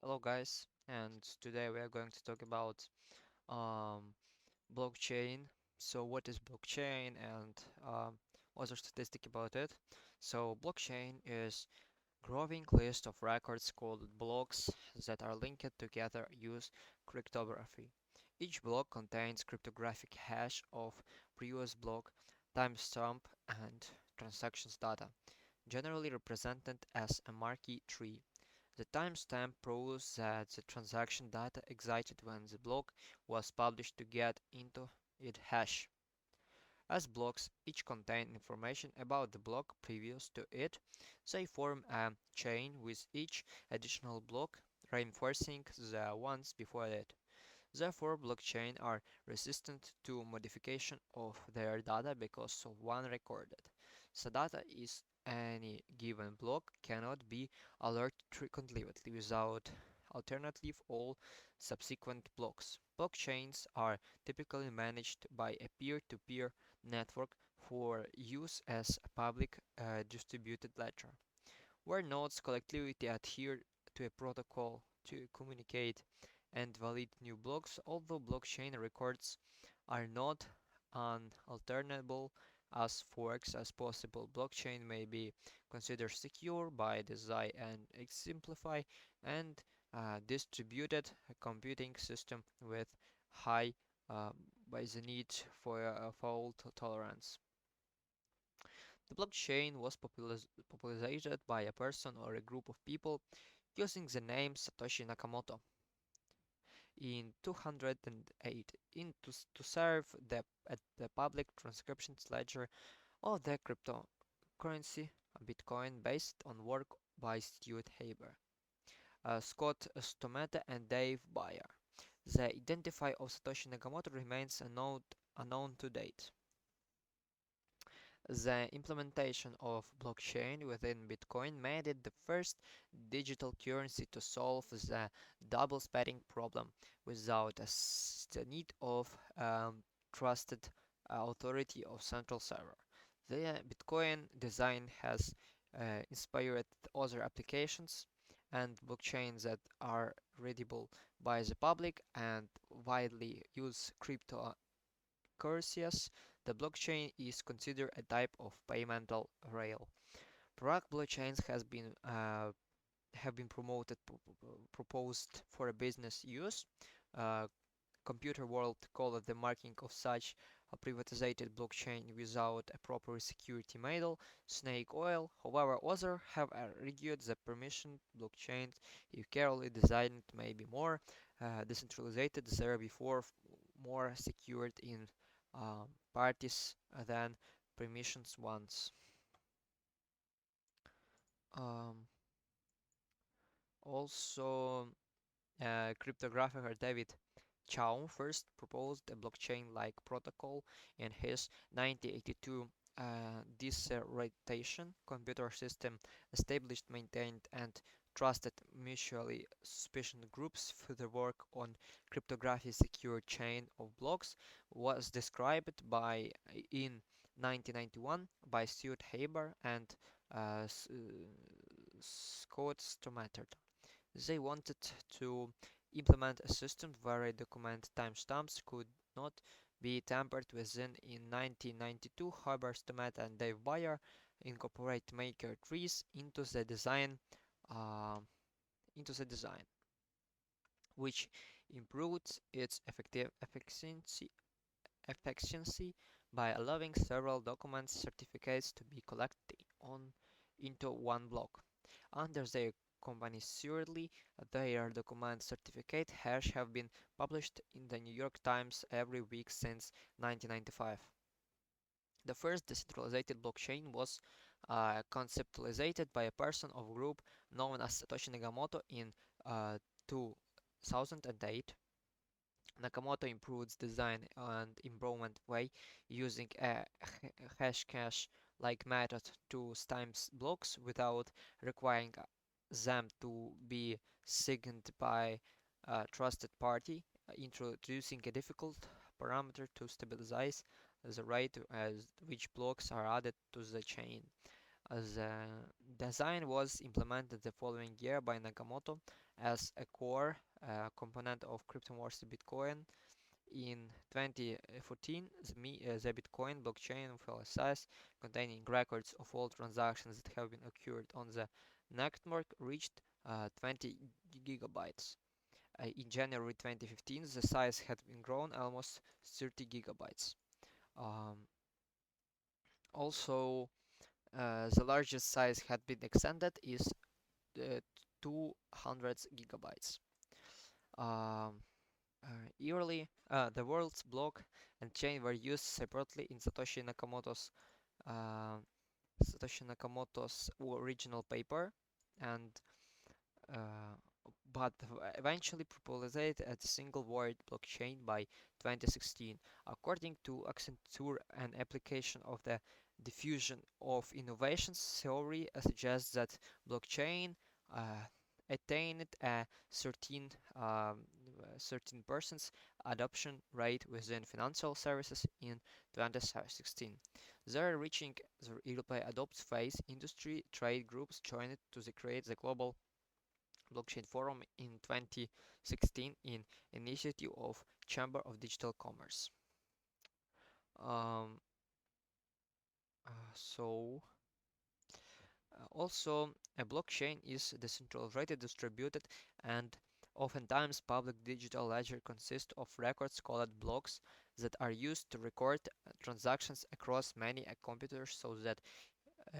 Hello guys, and today we are going to talk about um, blockchain. So what is blockchain and what's our statistic about it? So blockchain is growing list of records called blocks that are linked together use cryptography. Each block contains cryptographic hash of previous block, timestamp, and transactions data, generally represented as a marquee tree. The timestamp proves that the transaction data existed when the block was published to get into its hash. As blocks each contain information about the block previous to it, they form a chain with each additional block reinforcing the ones before it. Therefore, blockchains are resistant to modification of their data because of one recorded. The data is any given block cannot be alerted frequently without alternative all subsequent blocks. Blockchains are typically managed by a peer-to-peer network for use as a public distributed ledger, where nodes collectively adhere to a protocol to communicate and validate new blocks, although blockchain records are not unalterable as forks as possible. Blockchain may be considered secure by design and exemplify and distributed computing system with high uh, by the need for fault tolerance. The blockchain was popularized by a person or a group of people using the name Satoshi Nakamoto in 208 to serve the public transcriptions ledger of the cryptocurrency Bitcoin based on work by Stuart Haber, Scott Stometa, and Dave Bayer. The identity of Satoshi Nakamoto remains unknown to date. The implementation of blockchain within Bitcoin made it the first digital currency to solve the double spending problem without the need of trusted authority of central server. The Bitcoin design has inspired other applications and blockchains that are readable by the public and widely used cryptocurrencies. The blockchain is considered a type of paymental rail. Product blockchains have been proposed for a business use. Uh, Computer world call it the marking of such a privatized blockchain without a proper security model, snake oil. However, others have argued that permission blockchains, if carefully designed, may be more decentralized, therefore more secured in parties than permissions ones. Um, Also, cryptographer David Chaum first proposed a blockchain-like protocol in his 1982 dissertation computer system established, maintained, and trusted mutually suspicious groups. Further work on cryptography secure chain of blocks was described in 1991 by Stuart Haber and Scott Strometer. They wanted to implement a system where document timestamps could not be tampered with. In 1992, Herbert Stomet and Dave Bayer incorporate maker trees uh, into the design, which improved its efficiency by allowing several document certificates to be collected into one block. Under their company surely their document certificate hash have been published in the New York Times every week since 1995. The first decentralized blockchain was conceptualized by a person of group known as Satoshi Nakamoto in 2008. Nakamoto improved design and improvement way using a hash cache like method to stamp blocks without requiring them to be signed by a trusted party, introducing a difficult parameter to stabilize the rate at which blocks are added to the chain. The design was implemented the following year by Nakamoto as a core component of cryptocurrency Bitcoin. In 2014, the Bitcoin blockchain of LSIs, containing records of all transactions that have been occurred on the network, reached 20 gigabytes. In January 2015, the size had been grown almost 30 gigabytes. Um, Also, the largest size had been extended is 200 gigabytes. Um, Yearly, the world's block and chain were used separately in uh, Satoshi Nakamoto's original paper, and uh, but eventually popularized as a single word blockchain by 2016. According to Accenture, an application of the diffusion of innovations theory suggests that blockchain uh, attained a certain 13% adoption rate within financial services in 2016. They're reaching the early adopt phase. Industry trade groups joined to create the global Blockchain Forum in 2016 in initiative of Chamber of Digital Commerce. Um, so Also, a blockchain is decentralized, distributed, and oftentimes public digital ledger consists of records called blocks that are used to record transactions across many computers so that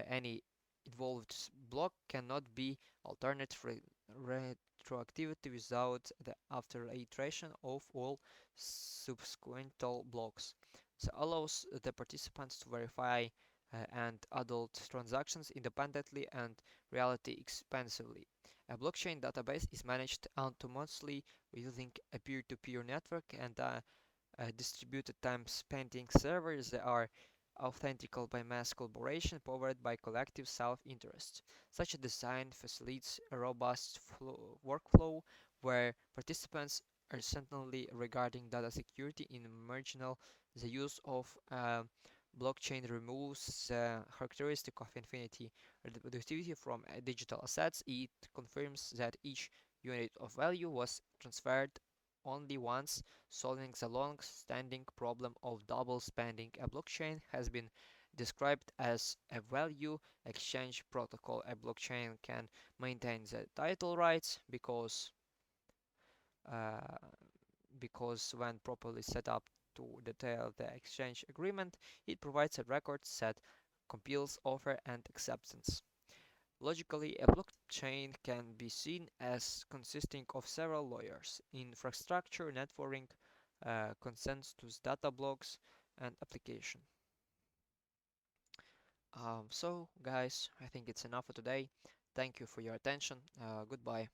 any involved block cannot be altered retroactivity without the after iteration of all subsequent blocks. This allows the participants to verify and adult transactions independently and reality expensively. A blockchain database is managed autonomously using a peer-to-peer network and distributed time spending servers that are authenticated by mass collaboration powered by collective self-interest. Such a design facilitates a robust workflow where participants are certainly regarding data security in marginal. The use of blockchain removes the characteristic of infinity reductivity from digital assets. It confirms that each unit of value was transferred only once, solving the long-standing problem of double spending. A blockchain has been described as a value exchange protocol. A blockchain can maintain the title rights uh, because when properly set up to detail the exchange agreement, it provides a record set, compiles offer and acceptance. Logically, a blockchain can be seen as consisting of several layers: infrastructure, networking, consensus, data blocks, and application. So, guys, I think it's enough for today. Thank you for your attention. Goodbye.